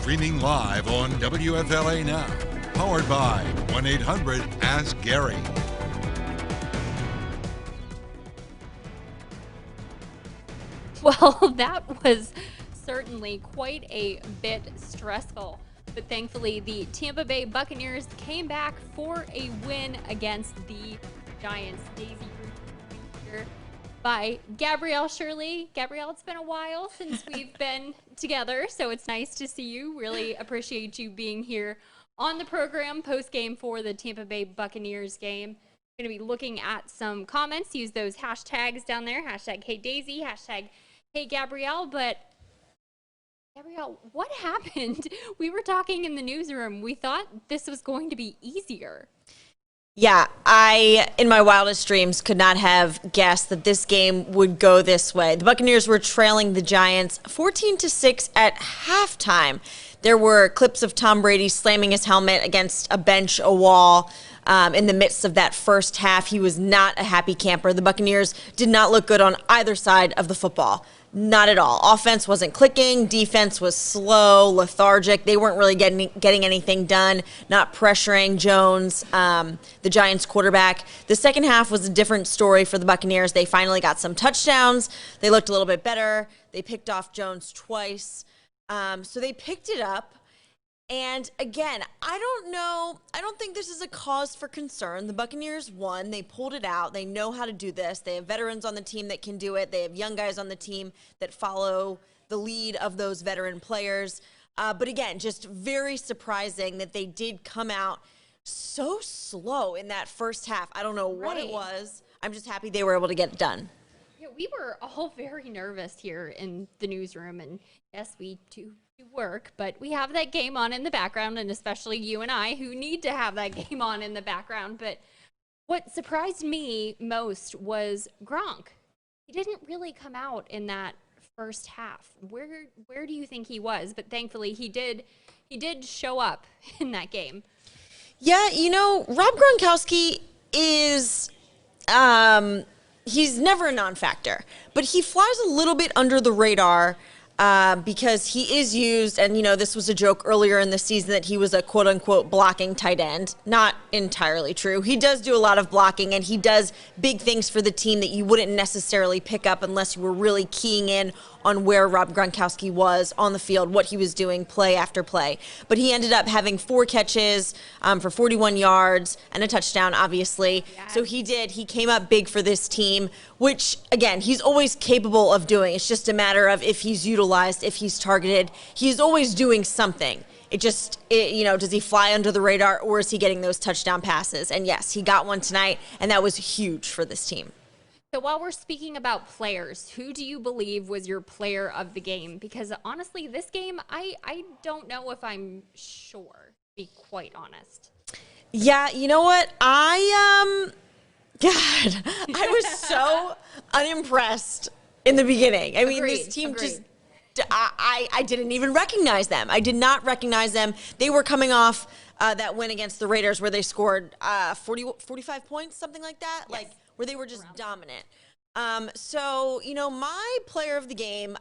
Streaming live on WFLA Now. Powered by 1-800-ASK-GARY. Well, that was certainly quite a bit stressful. But thankfully, the Tampa Bay Buccaneers came back for a win against the Giants. Daisy Root here by Gabrielle Shirley. Gabrielle, it's been a while since we've been together, so it's nice to see you. Really appreciate you being here on the program post-game for the Tampa Bay Buccaneers game. Going to be looking at some comments. Use those hashtags down there. Hashtag Hey Daisy, hashtag Hey Gabrielle. But Gabrielle, what happened? We were talking in the newsroom. We thought this was going to be easier. Yeah, I, in my wildest dreams, could not have guessed that this game would go this way. The Buccaneers were trailing the Giants 14-6 at halftime. There were clips of Tom Brady slamming his helmet against a bench, a wall, in the midst of that first half. He was not a happy camper. The Buccaneers did not look good on either side of the football. Not at all. Offense wasn't clicking. Defense was slow, lethargic. They weren't really getting anything done, not pressuring Jones, the Giants quarterback. The second half was a different story for the Buccaneers. They finally got some touchdowns. They looked a little bit better. They picked off Jones twice. So they picked it up. And again, I don't think this is a cause for concern. The Buccaneers won. They pulled it out. They know how to do this. They have veterans on the team that can do it. They have young guys on the team that follow the lead of those veteran players. But again, just very surprising that they did come out so slow in that first half. I don't know what it was. I'm just happy they were able to get it done. Yeah, we were all very nervous here in the newsroom. And yes, we do work, but we have that game on in the background, and especially you and I who need to have that game on in the background. But what surprised me most was Gronk. He didn't really come out in that first half. Where do you think he was? But thankfully he did show up in that game. Yeah, Rob Gronkowski is he's never a non-factor, but he flies a little bit under the radar because he is used, and this was a joke earlier in the season that he was a quote-unquote blocking tight end. Not entirely true. He does do a lot of blocking, and he does big things for the team that you wouldn't necessarily pick up unless you were really keying in on where Rob Gronkowski was on the field, what he was doing play after play. But he ended up having 4 catches for 41 yards and a touchdown, obviously. Yes. So he came up big for this team, which, again, he's always capable of doing. It's just a matter of if he's utilized, if he's targeted. He's always doing something. Does he fly under the radar, or is he getting those touchdown passes? And yes, he got one tonight, and that was huge for this team. So while we're speaking about players, who do you believe was your player of the game? Because honestly, this game, I don't know if I'm sure, to be quite honest. Yeah, you know what? I was so unimpressed in the beginning. I mean, this team I didn't even recognize them. I did not recognize them. They were coming off that win against the Raiders where they scored 45 points, something like that. Yes. Where they were just dominant. So, my player of the game,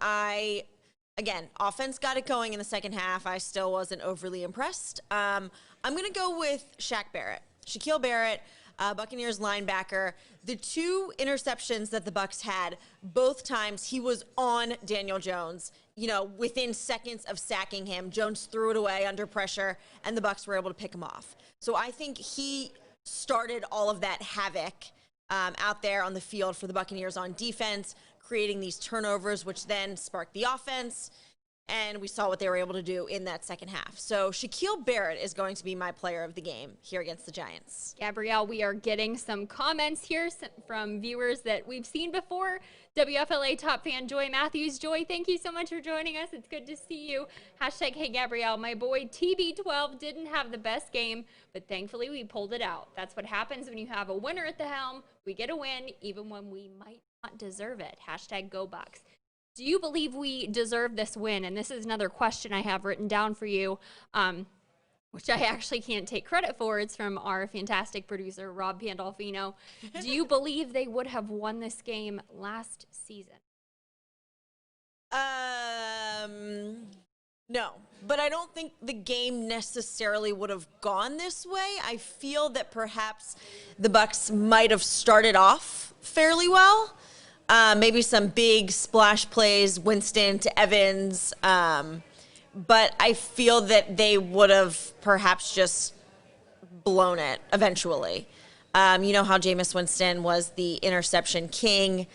again, offense got it going in the second half. I still wasn't overly impressed. I'm going to go with Shaquille Barrett, Buccaneers linebacker. The 2 interceptions that the Bucs had, both times he was on Daniel Jones. Within seconds of sacking him, Jones threw it away under pressure, and the Bucs were able to pick him off. So I think he started all of that havoc out there on the field for the Buccaneers on defense, creating these turnovers, which then sparked the offense. And we saw what they were able to do in that second half. So Shaquille Barrett is going to be my player of the game here against the Giants. Gabrielle, we are getting some comments here from viewers that we've seen before. WFLA top fan Joy Matthews. Joy, thank you so much for joining us. It's good to see you. Hashtag Hey Gabrielle. My boy TB12 didn't have the best game, but thankfully we pulled it out. That's what happens when you have a winner at the helm. We get a win even when we might not deserve it. Hashtag Go Bucs. Do you believe we deserve this win? And this is another question I have written down for you, which I actually can't take credit for. It's from our fantastic producer, Rob Pandolfino. Do you believe they would have won this game last season? No. but I don't think the game necessarily would have gone this way. I feel that perhaps the Bucs might have started off fairly well. Maybe some big splash plays, Winston to Evans. But I feel that they would have perhaps just blown it eventually. You know how Jameis Winston was the interception king.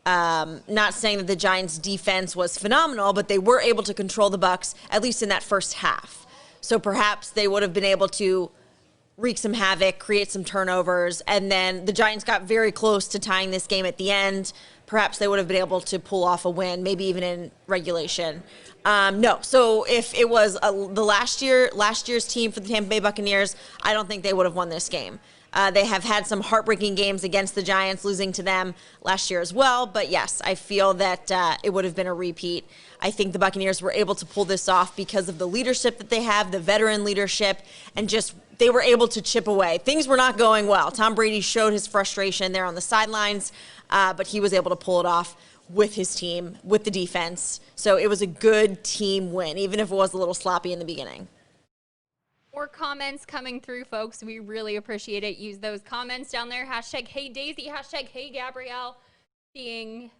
Not saying that the Giants' defense was phenomenal, but they were able to control the Bucs, at least in that first half. So perhaps they would have been able to wreak some havoc, create some turnovers, and then the Giants got very close to tying this game at the end. Perhaps they would have been able to pull off a win, maybe even in regulation. No, so if it was the last year's team for the Tampa Bay Buccaneers, I don't think they would have won this game. They have had some heartbreaking games against the Giants, losing to them last year as well. But yes, I feel that it would have been a repeat. I think the Buccaneers were able to pull this off because of the leadership that they have, the veteran leadership, and just they were able to chip away. Things were not going well. Tom Brady showed his frustration there on the sidelines, but he was able to pull it off with his team, with the defense. So it was a good team win, even if it was a little sloppy in the beginning. More comments coming through, folks. We really appreciate it. Use those comments down there. Hashtag Hey Daisy, hashtag Hey Gabrielle. Seeing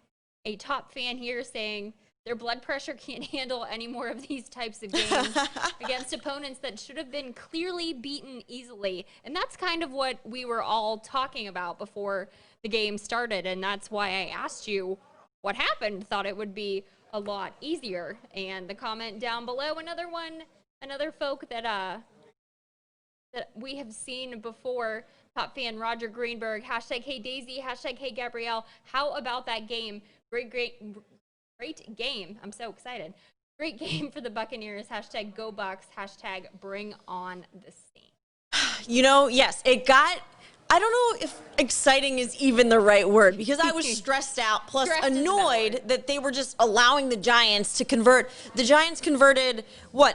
a top fan here saying their blood pressure can't handle any more of these types of games against opponents that should have been clearly beaten easily. And that's kind of what we were all talking about before the game started. And that's why I asked you what happened. Thought it would be a lot easier. And the comment down below, another folk that we have seen before, top fan Roger Greenberg, hashtag Hey Daisy, hashtag Hey Gabrielle. How about that game? Great game. I'm so excited. Great game for the Buccaneers. Hashtag Go Bucs. Hashtag Bring on the Saints. You know, yes, it got, I don't know if exciting is even the right word, because I was stressed out, plus annoyed that they were just allowing the Giants to convert. The Giants converted,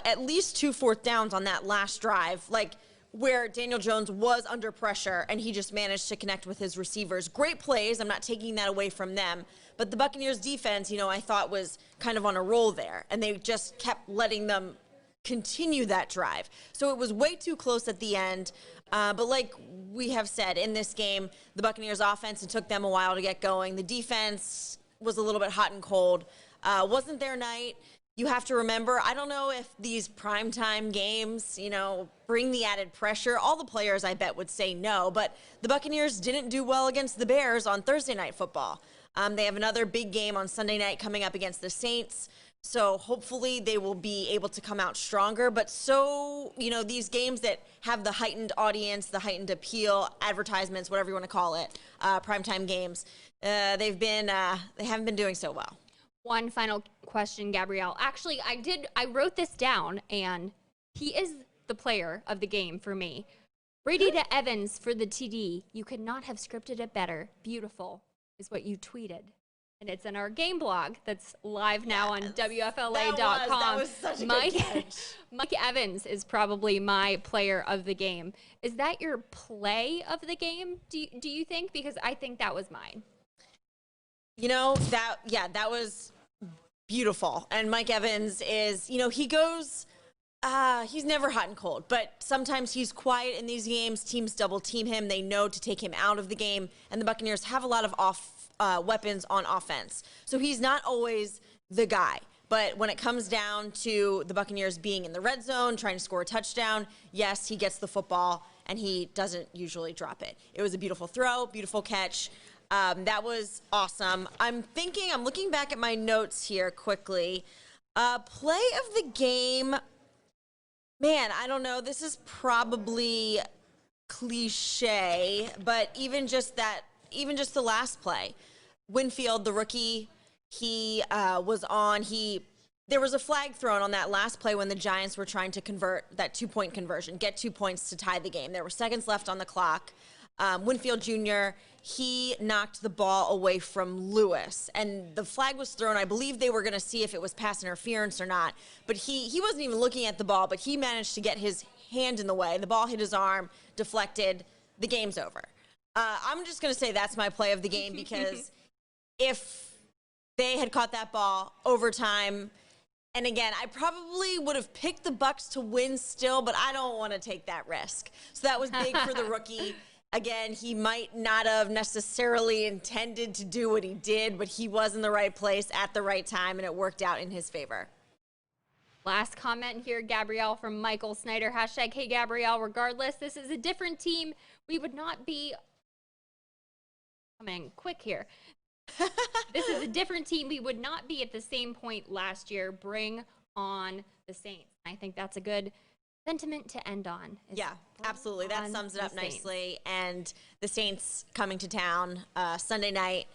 at least 2 4th downs on that last drive, where Daniel Jones was under pressure and he just managed to connect with his receivers. Great plays. I'm not taking that away from them. But the Buccaneers defense, I thought was kind of on a roll there, and they just kept letting them continue that drive. So it was way too close at the end. But like we have said, in this game, the Buccaneers offense, it took them a while to get going. The defense was a little bit hot and cold. Wasn't their night. You have to remember, I don't know if these primetime games, bring the added pressure. All the players, I bet, would say no. But the Buccaneers didn't do well against the Bears on Thursday Night Football. They have another big game on Sunday night coming up against the Saints. So hopefully they will be able to come out stronger. But these games that have the heightened audience, the heightened appeal, advertisements, whatever you want to call it, primetime games, they haven't been doing so well. One final question, Gabrielle. Actually, I wrote this down, and he is the player of the game for me. Brady to Evans for the TD. You could not have scripted it better. Beautiful is what you tweeted. And it's in our game blog that's live now on WFLA.com. That was such a good catch. Mike Evans is probably my player of the game. Is that your play of the game, do you think? Because I think that was mine. That was beautiful. And Mike Evans is, he goes, he's never hot and cold, but sometimes he's quiet in these games. Teams double team him. They know to take him out of the game. And the Buccaneers have a lot of weapons on offense. So he's not always the guy. But when it comes down to the Buccaneers being in the red zone, trying to score a touchdown, yes, he gets the football, and he doesn't usually drop it. It was a beautiful throw, beautiful catch. That was awesome. I'm looking back at my notes here quickly. Play of the game, man, I don't know. This is probably cliche, but even just the last play. Winfield, the rookie, he was on. There was a flag thrown on that last play when the Giants were trying to convert that 2-point conversion, get 2 points to tie the game. There were seconds left on the clock. Winfield Jr., he knocked the ball away from Lewis, and the flag was thrown. I believe they were going to see if it was pass interference or not, but he wasn't even looking at the ball, but he managed to get his hand in the way. The ball hit his arm, deflected. The game's over. I'm just going to say that's my play of the game, because if they had caught that ball overtime And again, I probably would have picked the Bucs to win still, but I don't want to take that risk. So that was big for the rookie. Again, he might not have necessarily intended to do what he did, but he was in the right place at the right time, and it worked out in his favor. Last comment here, Gabrielle from Michael Snyder. Hashtag, hey, Gabrielle, regardless, this is a different team. We would not be coming quick here. This is a different team. We would not be at the same point last year. Bring on the Saints. I think that's a good sentiment to end on. Yeah, absolutely. That sums it up nicely. And the Saints coming to town Sunday night.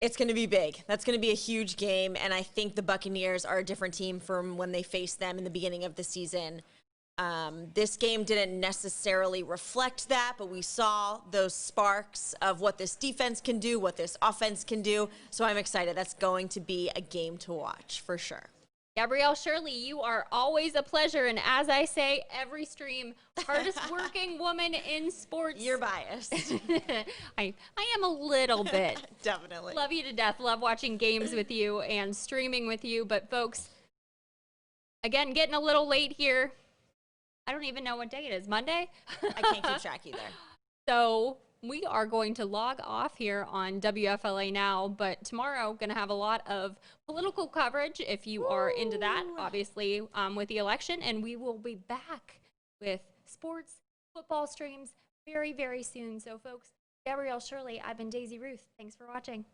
It's going to be big. That's going to be a huge game, and I think the Buccaneers are a different team from when they faced them in the beginning of the season. This game didn't necessarily reflect that, but we saw those sparks of what this defense can do, what this offense can do, so I'm excited. That's going to be a game to watch for sure. Gabrielle Shirley, you are always a pleasure, and as I say every stream, hardest working woman in sports. You're biased. I am a little bit. Definitely. Love you to death. Love watching games with you and streaming with you. But folks, again, getting a little late here. I don't even know what day it is. Monday? I can't keep track either. So we are going to log off here on WFLA Now, but tomorrow going to have a lot of political coverage if you are into that, obviously, with the election. And we will be back with sports, football streams very, very soon. So, folks, Gabrielle Shirley, I've been Daisy Ruth. Thanks for watching.